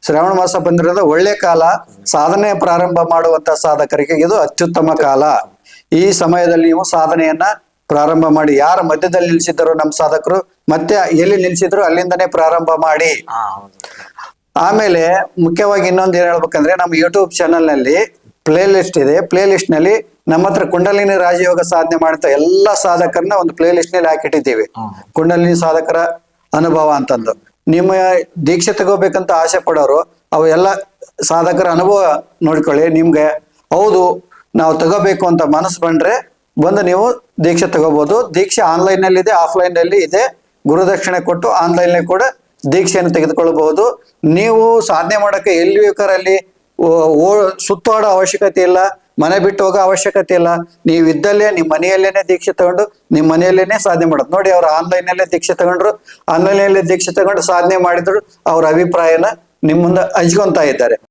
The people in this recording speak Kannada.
ಶ್ರಾವಣ ಮಾಸ ಬಂದಿರೋದು ಒಳ್ಳೆ ಕಾಲ. ಸಾಧನೆ ಪ್ರಾರಂಭ ಮಾಡುವಂತ ಸಾಧಕರಿಗೆ ಇದು ಅತ್ಯುತ್ತಮ ಕಾಲ. ಈ ಸಮಯದಲ್ಲಿ ನೀವು ಸಾಧನೆಯನ್ನ ಪ್ರಾರಂಭ ಮಾಡಿ. ಯಾರ ಮಧ್ಯದಲ್ಲಿ ನಿಲ್ಸಿದ್ರು ನಮ್ಮ ಸಾಧಕರು, ಮತ್ತೆ ಎಲ್ಲಿ ನಿಲ್ಸಿದ್ರು ಅಲ್ಲಿಂದನೇ ಪ್ರಾರಂಭ ಮಾಡಿ. ಆಮೇಲೆ ಮುಖ್ಯವಾಗಿ ಇನ್ನೊಂದು ಏನ್ ಹೇಳ್ಬೇಕಂದ್ರೆ, ನಮ್ಮ ಯೂಟ್ಯೂಬ್ ಚಾನಲ್ ನಲ್ಲಿ ಪ್ಲೇ ಲಿಸ್ಟ್ ಇದೆ. ಪ್ಲೇ ಲಿಸ್ಟ್ ನಲ್ಲಿ ನಮ್ಮ ಹತ್ರ ಕುಂಡಲಿನಿ ರಾಜಯೋಗ ಸಾಧನೆ ಮಾಡುತ್ತ ಎಲ್ಲಾ ಸಾಧಕರನ್ನ ಒಂದು ಪ್ಲೇ ಲಿಸ್ಟ್ ನಲ್ಲಿ ಹಾಕಿಟ್ಟಿದ್ದೀವಿ. ಕುಂಡಲಿನಿ ಸಾಧಕರ ಅನುಭವ ಅಂತಂದು. ನಿಮ್ಮ ದೀಕ್ಷೆ ತಗೋಬೇಕಂತ ಆಸೆ ಪಡೋರು ಅವು ಎಲ್ಲ ಸಾಧಕರ ಅನುಭವ ನೋಡ್ಕೊಳ್ಳಿ. ನಿಮ್ಗೆ ಹೌದು ನಾವು ತಗೋಬೇಕು ಅಂತ ಮನಸ್ಸು ಬಂದ್ರೆ ಬಂದು ನೀವು ದೀಕ್ಷೆ ತಗೋಬಹುದು. ದೀಕ್ಷೆ ಆನ್ಲೈನ್ ನಲ್ಲಿ ಇದೆ, ಆಫ್ಲೈನ್ ನಲ್ಲಿ ಇದೆ. ಗುರುದಕ್ಷಿಣೆ ಕೊಟ್ಟು ಆನ್ಲೈನ್ ನಲ್ಲಿ ಕೂಡ ದೀಕ್ಷೆಯನ್ನು ತೆಗೆದುಕೊಳ್ಳಬಹುದು. ನೀವು ಸಾಧನೆ ಮಾಡಕ್ಕೆ ಎಲ್ಲಿ ಬೇಕಾರಲ್ಲಿ ಸುತ್ತಾಡೋ ಅವಶ್ಯಕತೆ ಇಲ್ಲ, ಮನೆ ಬಿಟ್ಟು ಹೋಗೋ ಅವಶ್ಯಕತೆ ಇಲ್ಲ. ನೀವು ಇದ್ದಲ್ಲೇ ನಿಮ್ಮ ಮನೆಯಲ್ಲೇನೆ ದೀಕ್ಷೆ ತಗೊಂಡು ನಿಮ್ಮ ಮನೆಯಲ್ಲೇನೆ ಸಾಧನೆ ಮಾಡೋದು. ನೋಡಿ, ಅವ್ರು ಆನ್ಲೈನ್ ನಲ್ಲೇ ದೀಕ್ಷೆ ತಗೊಂಡ್ರು, ಆನ್ಲೈನ್ ನಲ್ಲೇ ದೀಕ್ಷೆ ತಗೊಂಡು ಸಾಧನೆ ಮಾಡಿದ್ರು. ಅವ್ರ ಅಭಿಪ್ರಾಯನ ನಿಮ್ಮ ಮುಂದೆ ಹಂಚ್ಕೊಂತ ಇದ್ದಾರೆ.